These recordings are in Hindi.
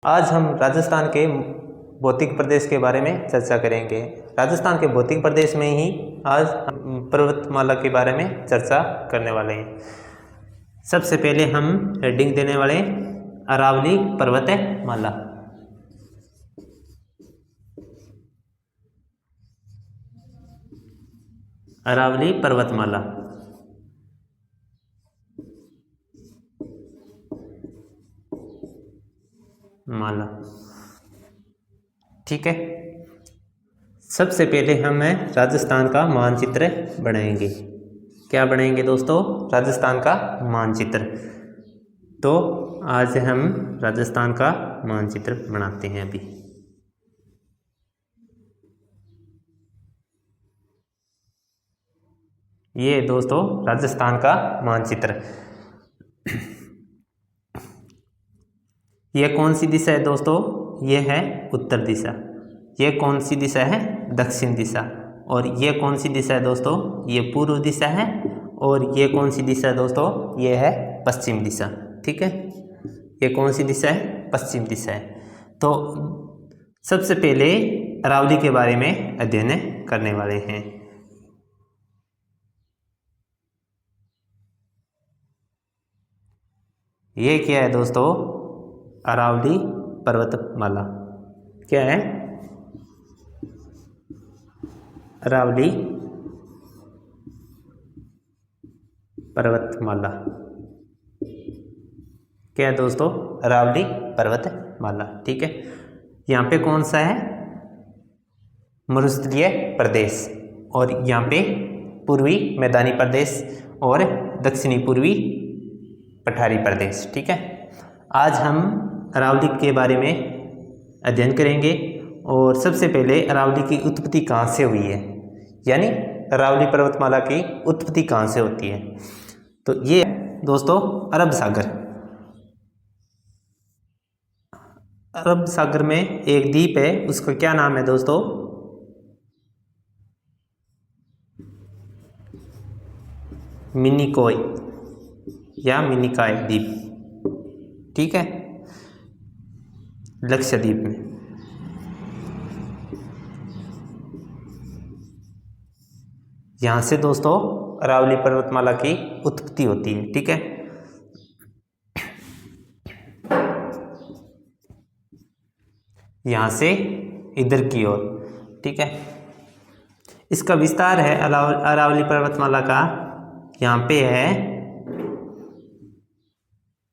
आज हम राजस्थान के भौतिक प्रदेश के बारे में चर्चा करेंगे। राजस्थान के भौतिक प्रदेश में ही आज हम पर्वतमाला के बारे में चर्चा करने वाले हैं। सबसे पहले हम हेडिंग देने वाले अरावली पर्वतमाला। अरावली पर्वतमाला माला, ठीक है। सबसे पहले हम राजस्थान का मानचित्र बनाएंगे। क्या बनाएंगे दोस्तों? राजस्थान का मानचित्र। तो आज हम राजस्थान का मानचित्र बनाते हैं। अभी ये दोस्तों राजस्थान का मानचित्र। यह कौन सी दिशा है दोस्तों? यह है उत्तर दिशा। यह कौन सी दिशा है? दक्षिण दिशा। और यह कौन सी दिशा है दोस्तों? यह पूर्व दिशा है। और यह कौन सी दिशा है दोस्तों? यह है पश्चिम दिशा, ठीक है। यह कौन सी दिशा है? पश्चिम दिशा है। तो सबसे पहले अरावली के बारे में अध्ययन करने वाले हैं। ये क्या है दोस्तों? अरावली पर्वतमाला। क्या है? अरावली पर्वतमाला। क्या है दोस्तों? अरावली पर्वतमाला, ठीक है। यहाँ पे कौन सा है? मरुस्थलीय प्रदेश। और यहाँ पे पूर्वी मैदानी प्रदेश और दक्षिणी पूर्वी पठारी प्रदेश, ठीक है। आज हम अरावली के बारे में अध्ययन करेंगे। और सबसे पहले अरावली की उत्पत्ति कहाँ से हुई है, यानी अरावली पर्वतमाला की उत्पत्ति कहाँ से होती है। तो ये दोस्तों अरब सागर। अरब सागर में एक द्वीप है, उसका क्या नाम है दोस्तों? मिनिकॉय या मिनिकॉय द्वीप, ठीक है, लक्षद्वीप में। यहां से दोस्तों अरावली पर्वतमाला की उत्पत्ति होती है, ठीक है। यहां से इधर की ओर, ठीक है। इसका विस्तार है अरावली पर्वतमाला का, यहाँ पे है,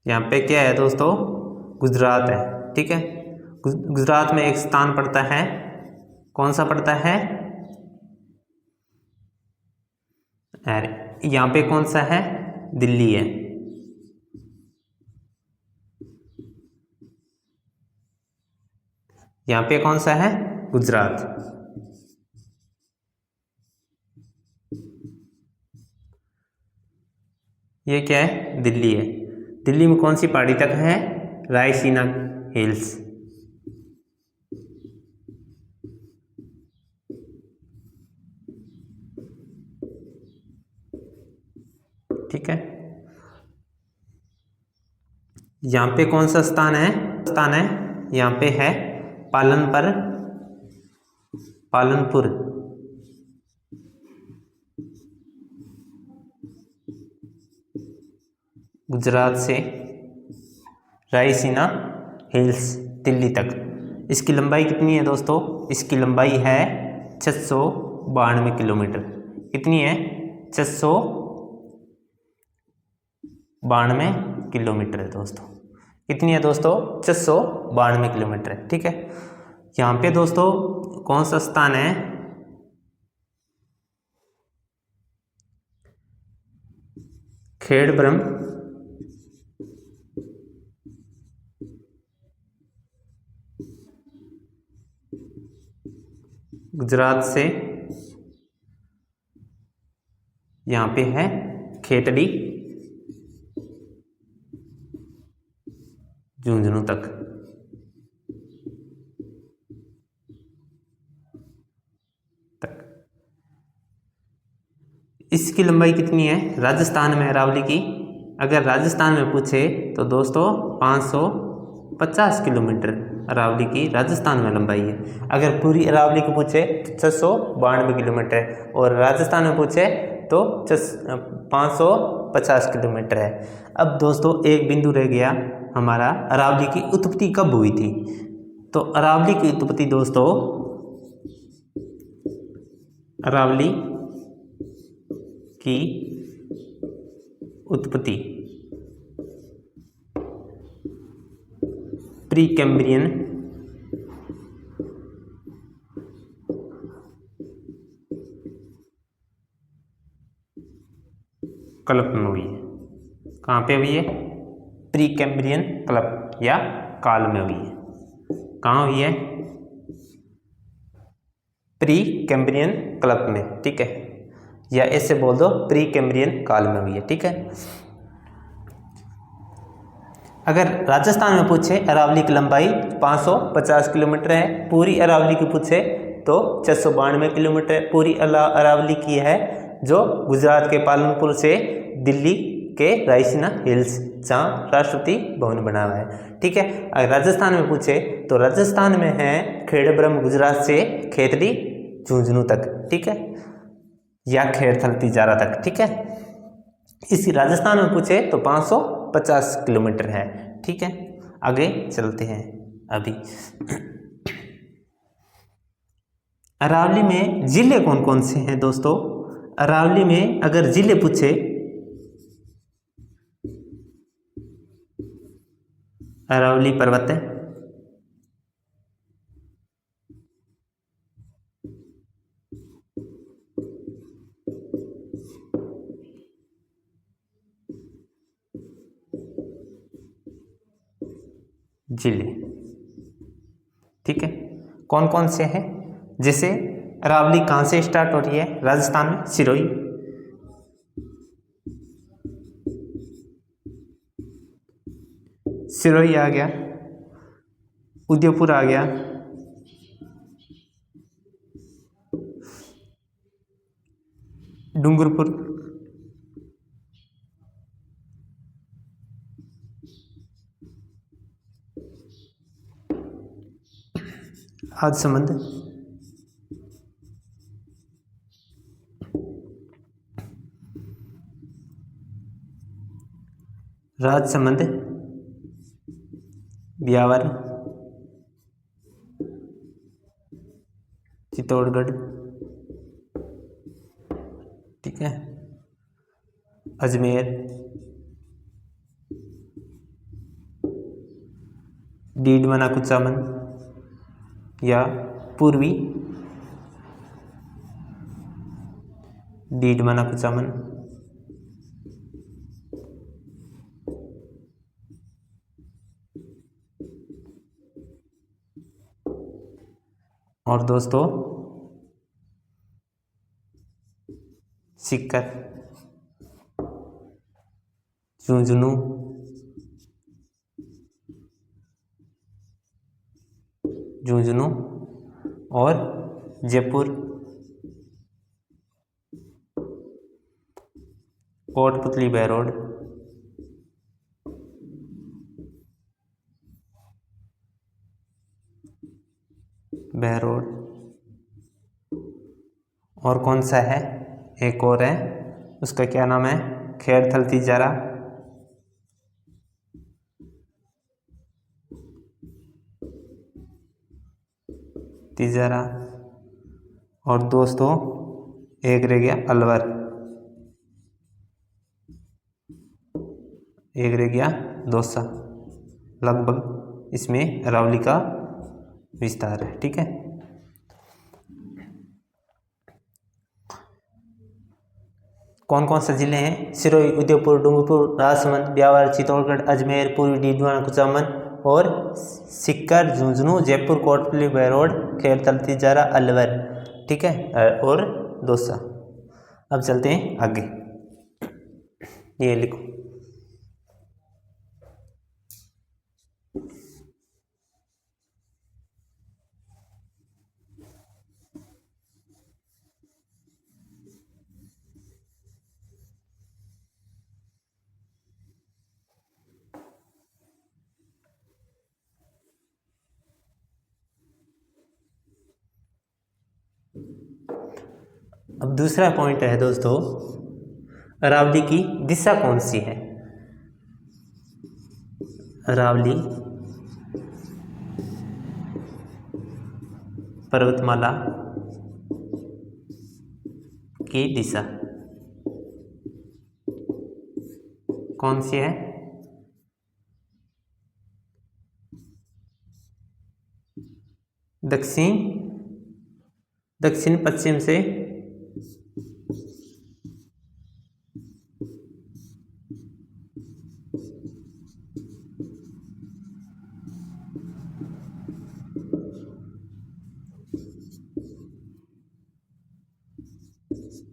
यहाँ पे क्या है दोस्तों? गुजरात है, ठीक है। गुजरात में एक स्थान पड़ता है, कौन सा पड़ता है? यहाँ पे कौन सा है? दिल्ली है। यहाँ पे कौन सा है? गुजरात। ये क्या है? दिल्ली है। दिल्ली में कौन सी पहाड़ी तक है? रायसीना हिल्स, ठीक है। यहाँ पे कौन सा स्थान है? यहाँ पे है पालनपुर, गुजरात से रायसीना हिल्स दिल्ली तक। इसकी लंबाई कितनी है दोस्तों? इसकी लंबाई है 692 किलोमीटर। कितनी है? 692 किलोमीटर है दोस्तों। कितनी है दोस्तों? 692 किलोमीटर है, ठीक है। यहाँ पे दोस्तों कौन सा स्थान है? खेड़ब्रह्म, गुजरात से यहाँ पे है खेतड़ी, झुंझुनू तक। इसकी लंबाई कितनी है? राजस्थान में अरावली की अगर राजस्थान में पूछे तो दोस्तों 50 किलोमीटर अरावली की राजस्थान में लंबाई है। अगर पूरी अरावली को पूछे तो 692 किलोमीटर है, और राजस्थान में पूछे तो 550 किलोमीटर है। अब दोस्तों एक बिंदु रह गया हमारा, अरावली की उत्पत्ति कब हुई थी। तो अरावली की उत्पत्ति दोस्तों, अरावली की उत्पत्ति प्री कैम्ब्रियन कल्प में हुई है। कहाँ पे हुई है? प्री कैम्ब्रियन कल्प या काल में हुई है। कहाँ हुई है? प्री कैम्ब्रियन कल्प में, ठीक है, या ऐसे बोल दो प्री कैम्ब्रियन काल में हुई है, ठीक है। अगर राजस्थान में पूछे अरावली की लंबाई 550 किलोमीटर है, पूरी अरावली की पूछे तो 692 किलोमीटर है। पूरी अरावली की है जो गुजरात के पालनपुर से दिल्ली के रायसीना हिल्स, जहाँ राष्ट्रपति भवन बना हुआ है, ठीक है। अगर राजस्थान में पूछे तो राजस्थान में है खेड़ब्रह्म गुजरात से खेतड़ी झुंझुनू तक, ठीक है, या खेड़थल तिजारा तक, ठीक है। इसी राजस्थान में पूछे तो 550 किलोमीटर है, ठीक है। आगे चलते हैं। अभी अरावली में जिले कौन कौन से हैं दोस्तों? अरावली में अगर जिले पूछे, अरावली पर्वत है, जिले, ठीक है, कौन कौन से हैं? जैसे अरावली कहाँ से स्टार्ट हो रही है? राजस्थान में सिरोही, सिरोही आ गया, उदयपुर आ गया, डूंगरपुर, राजसमंद, राजसमंद, ब्यावर, चित्तौड़गढ़, ठीक है, अजमेर, डीडवाना कुचामन या पूर्वी डीडवाना कुचामन, और दोस्तों सीकर, झुंझुनू, झुंझुनू और जयपुर, कोटपुतली बहरोड, बहरोड, और कौन सा है? एक और है, उसका क्या नाम है? खेड़थल तिजारा, तिजारा, और दोस्तों एक रह गया अलवर, एक रह गया दौसा। लगभग इसमें अरावली का विस्तार है, ठीक है। कौन कौन से जिले हैं? सिरोही, उदयपुर, डूंगरपुर, राजसमंद, ब्यावर, चित्तौड़गढ़, अजमेर, पूर्वी डीडवाना कुचामन और सीकर, झुंझुनू, जयपुर, कोटपुतली बहरोड, खेड़थल तिजारा, अलवर, ठीक है, और दौसा। अब चलते हैं आगे, ये लिखो। अब दूसरा पॉइंट है दोस्तों, अरावली की दिशा कौन सी है? अरावली पर्वतमाला की दिशा कौन सी है? दक्षिण पश्चिम से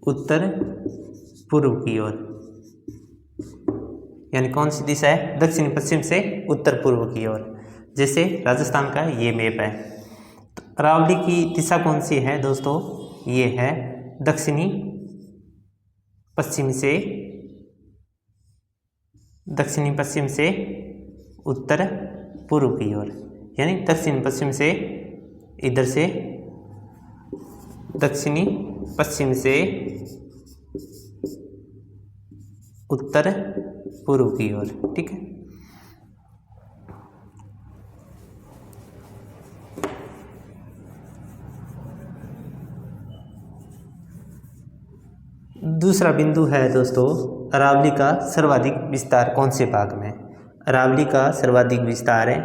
उत्तर पूर्व की ओर, यानी कौन सी दिशा है? दक्षिण पश्चिम से उत्तर पूर्व की ओर। जैसे राजस्थान का ये मैप है, तो अरावली की दिशा कौन सी है दोस्तों? ये है दक्षिणी पश्चिम से उत्तर पूर्व की ओर, यानी दक्षिण पश्चिम से इधर से दक्षिणी पश्चिम से उत्तर पूर्व की ओर। ठीक है, दूसरा बिंदु है दोस्तों, अरावली का सर्वाधिक विस्तार कौन से भाग में? अरावली का सर्वाधिक विस्तार है,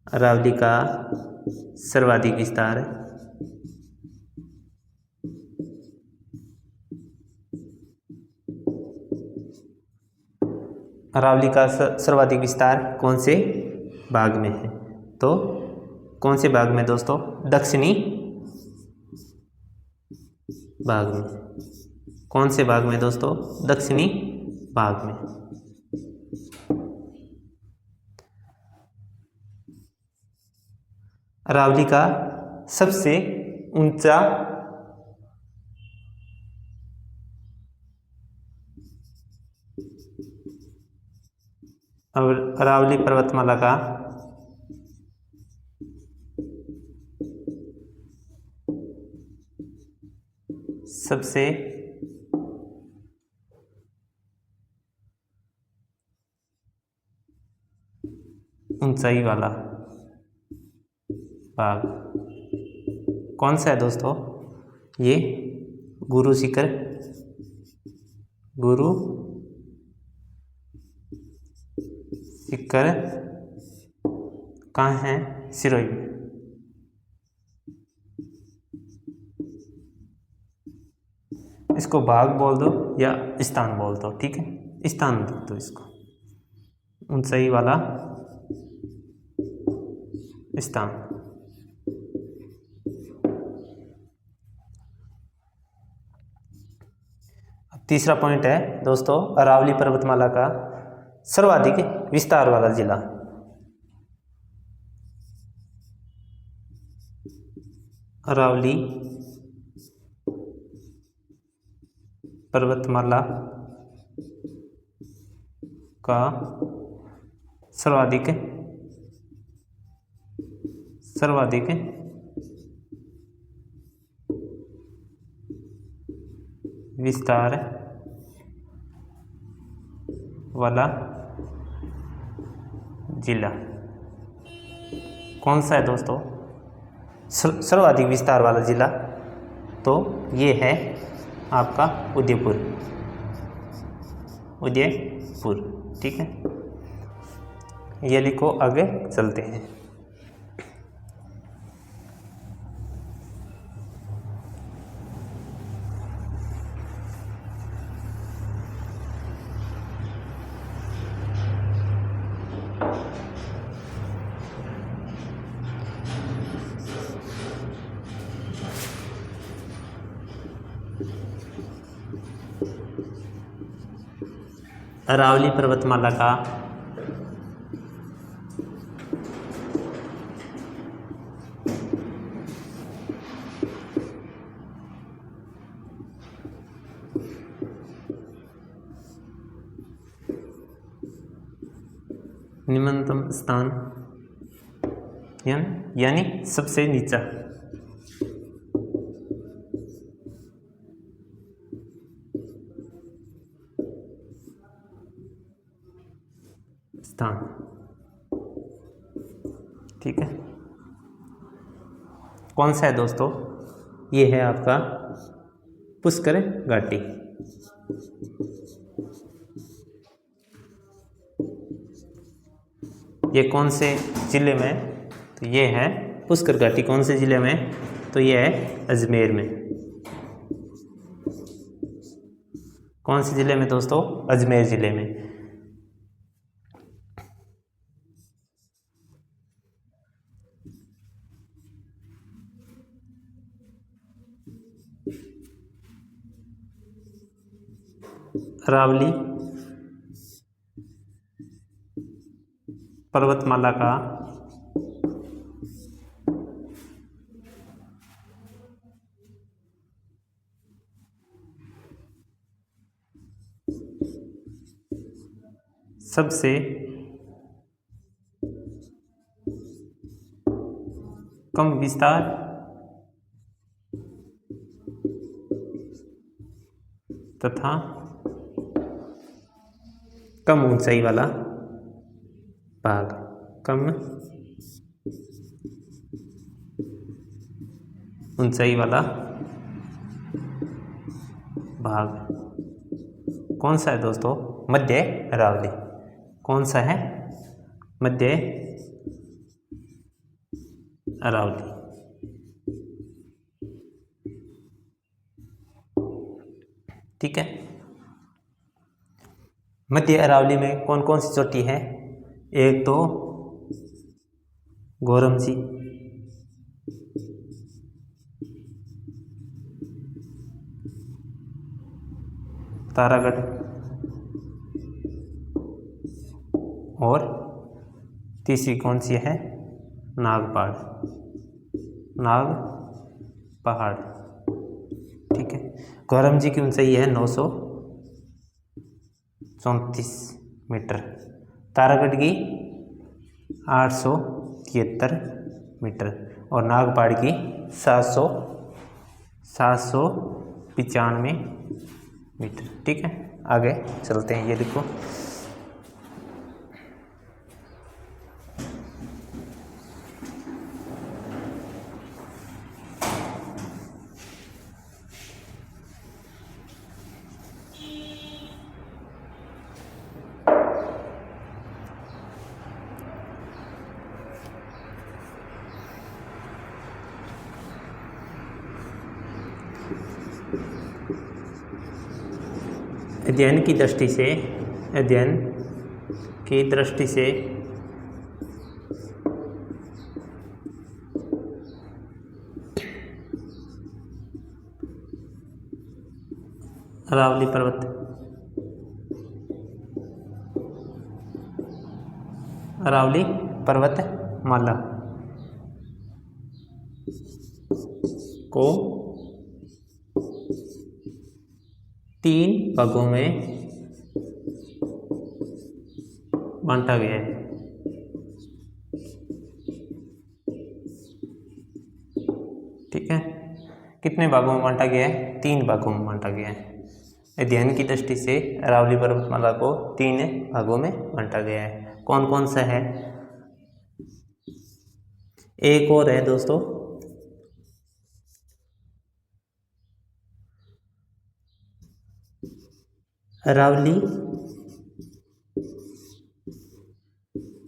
अरावली का सर्वाधिक विस्तार अरावली का सर्वाधिक विस्तार कौन से भाग में है? तो कौन से भाग में दोस्तों? दक्षिणी भाग में। कौन से भाग में दोस्तों? दक्षिणी भाग में। अरावली का सबसे ऊंचा अरावली पर्वतमाला का सबसे ऊंचाई वाला भाग कौन सा है दोस्तों? ये गुरु शिखर कहाँ है? सिरोही में। इसको भाग बोल दो या स्थान बोल दो, ठीक है, स्थान लिख दो इसको, ऊंचाई वाला स्थान। तीसरा पॉइंट है दोस्तों, अरावली पर्वतमाला का सर्वाधिक विस्तार वाला जिला। अरावली पर्वतमाला का सर्वाधिक विस्तार वाला जिला कौन सा है दोस्तों? सर्वाधिक विस्तार वाला जिला तो ये है आपका उदयपुर, ठीक है। ये लिखो, आगे चलते हैं। अरावली पर्वतमाला का निम्नतम स्थान यानी सबसे नीचा। स्थान, ठीक है। कौन सा है दोस्तों? ये है आपका पुष्कर घाटी। ये कौन से ज़िले में? तो ये है पुष्कर घाटी। कौन से ज़िले में? तो ये है अजमेर में। कौन से ज़िले में दोस्तों? अजमेर ज़िले में। अरावली पर्वतमाला का सबसे कम विस्तार तथा कम ऊंचाई वाला भाग। कम ऊंचाई वाला भाग कौन सा है दोस्तों? मध्य अरावली। कौन सा है? मध्य अरावली। ठीक है। मध्य अरावली में कौन कौन सी चोटी है? एक तो गोरमजी, तारागढ़ और तीसरी कौन सी है? नागपहाड़। नागपहाड़, ठीक है। गौरमजी की ऊंचाई है 934 मीटर। तारागढ़ की 873 मीटर और नागपहाड़ की 795 मीटर। ठीक है, आगे चलते हैं। ये देखो, अध्ययन की दृष्टि से अरावली पर्वतमाला को 3 भागों में बांटा गया है। ठीक है, कितने भागों में बांटा गया है? 3 भागों में बांटा गया है। अध्ययन की दृष्टि से अरावली पर्वतमाला को 3 भागों में बांटा गया है। कौन कौन सा है? एक और है दोस्तों, अरावली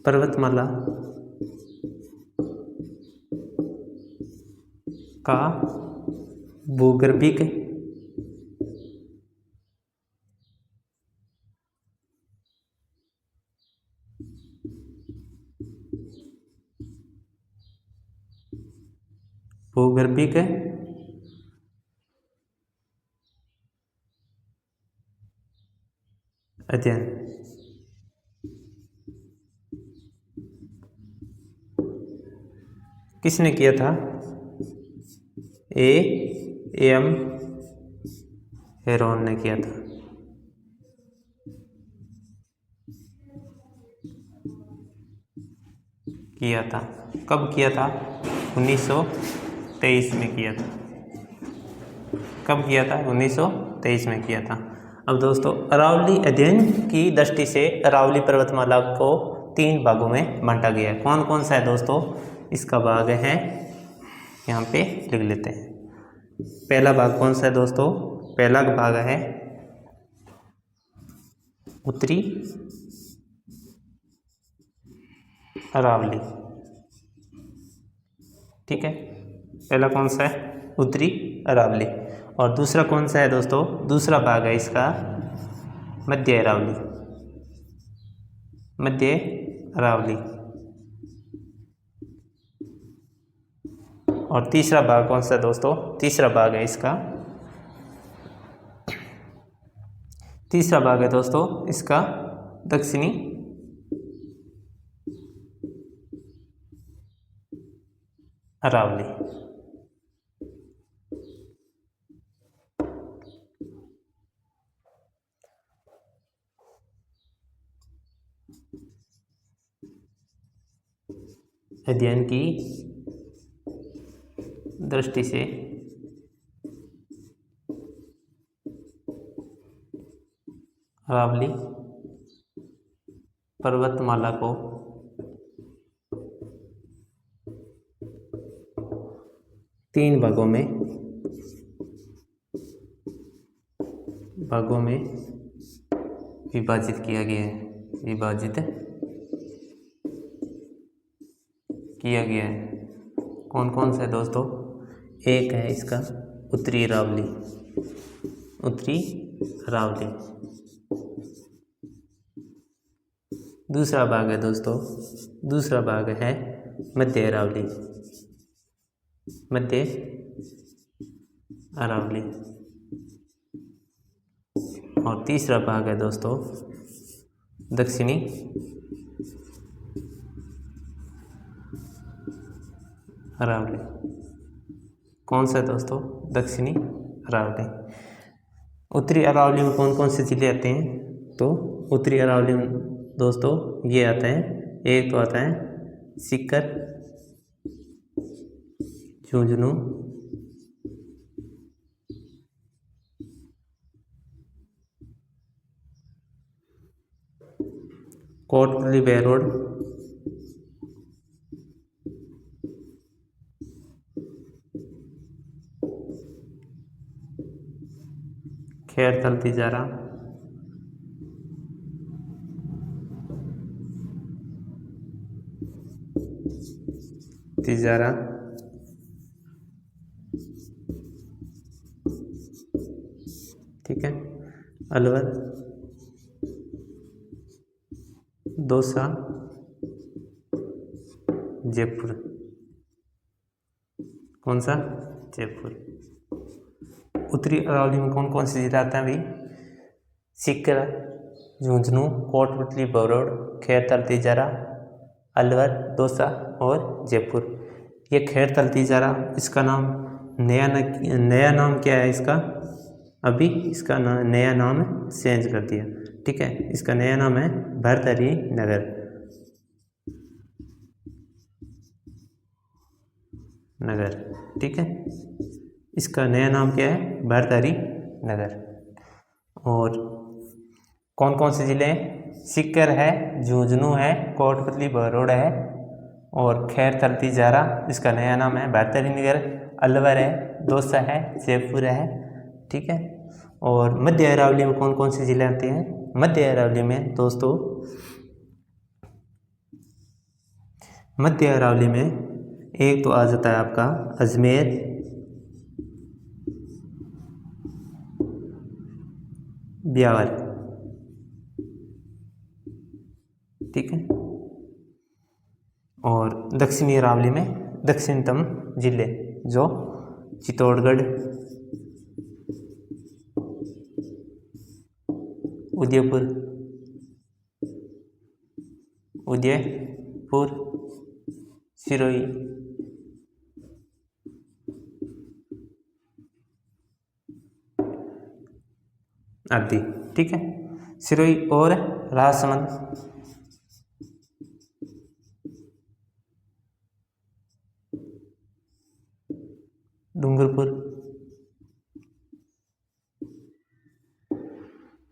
पर्वतमाला का भूगर्भिक अध्ययन। किसने किया था? एम हेरोन ने किया था। किया था। कब किया था? 1923 में किया था। कब किया था? 1923 में किया था। अब दोस्तों, अरावली अध्ययन की दृष्टि से अरावली पर्वतमाला को 3 भागों में बांटा गया है। कौन कौन सा है दोस्तों? इसका भाग है, यहाँ पे लिख लेते हैं। पहला भाग कौन सा है दोस्तों? पहला भाग है उत्तरी अरावली। ठीक है, पहला कौन सा है? उत्तरी अरावली। और दूसरा कौन सा है दोस्तों? दूसरा भाग है इसका मध्य अरावली। मध्य अरावली। और तीसरा भाग कौन सा है दोस्तों? तीसरा भाग है इसका, तीसरा भाग है दोस्तों इसका दक्षिणी अरावली। अध्ययन की दृष्टि से अरावली पर्वतमाला को तीन भागों में विभाजित किया गया है। विभाजित किया गया है। कौन कौन सा है दोस्तों? एक है इसका उत्तरी अरावली। उत्तरी अरावली। दूसरा भाग है दोस्तों, दूसरा भाग है मध्य अरावली। मध्य अरावली। और तीसरा भाग है दोस्तों दक्षिणी अरावली। कौन सा है दोस्तों? दक्षिणी अरावली। उत्तरी अरावली में कौन कौन से जिले आते हैं? तो उत्तरी अरावली में दोस्तों ये आते हैं। एक तो आता है सीकर, झुंझुनू, कोटपुतली बेरोड, खैरथल तिजारा, तिजारा, ठीक है, अलवर, दौसा, जयपुर। कौन सा? जयपुर। उत्तरी अरावली में कौन कौन से जिले आते हैं भाई? सीकर, झुंझुनू, कोटपुतली बेरोड, खैरथल तिजारा, अलवर, दौसा और जयपुर। ये खैरथल तिजारा, इसका नाम नया नाम क्या है इसका? अभी इसका नया नाम चेंज कर दिया। ठीक है, इसका नया नाम है भर्तहरि नगर। नगर, ठीक है, इसका नया नाम क्या है? भर्तहरि नगर। और कौन कौन से ज़िले हैं? सीकर है, झुंझुनू है, कोटपुतली बेरोड है और खैरथल तिजारा, इसका नया नाम है भर्तहरि नगर। अलवर है, दौसा है, जयपुर है। ठीक है, और मध्य अरावली में कौन कौन से ज़िले आते हैं? मध्य अरावली में दोस्तों, मध्य अरावली में एक तो आ जाता है आपका अजमेर, ब्यावर। ठीक है, और दक्षिणी अरावली में दक्षिणतम जिले जो चित्तौड़गढ़, उदयपुर, सिरोही, आदि। ठीक है, सिरोही और राजसमंद, डूंगरपुर,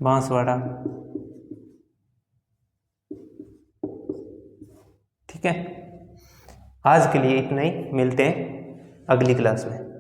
बांसवाड़ा। ठीक है, आज के लिए इतना ही, मिलते हैं अगली क्लास में।